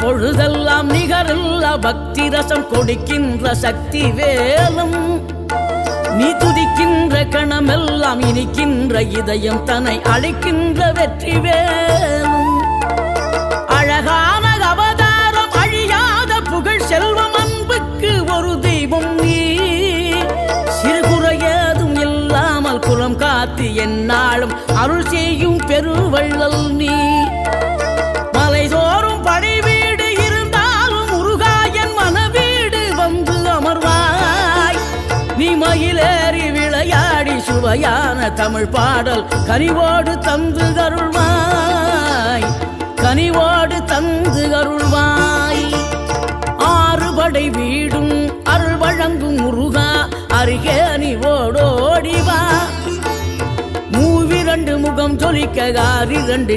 பொழுதெல்லாம் நிகரில்ல பக்தி ரசம் கொடுக்கின்ற சக்தி வேலும் நீ துதிக்கின்ற கணமெல்லாம் இனிக்கின்ற இதயம் தன்னை அழைக்கின்ற வெற்றி வேலும் அழகான அவதாரம் அழியாத புகழ் செல்வம் அன்புக்கு ஒரு தெய்வம் நீ சிறுகுறையதும் இல்லாமல் குலம் காத்து எந்நாளும் அருள் செய்யும் பெருவள்ளல் நீ மலைதோறும் படை வீடு இருந்தாலும் முருகாயன் மனவீடு வந்து அமர்வாய் நீ மயிலேறி விளையாடி சுவையான தமிழ் பாடல் கனிவோடு தந்து அருள்வாய் கனிவோடு தந்து அருள்வாய் ஆறுபடை வீடும் அருள் வழங்கும் முருகா அருகே நீ ஓடோடிவா மூவிரண்டு முகம் ஜொலிக்க 6 2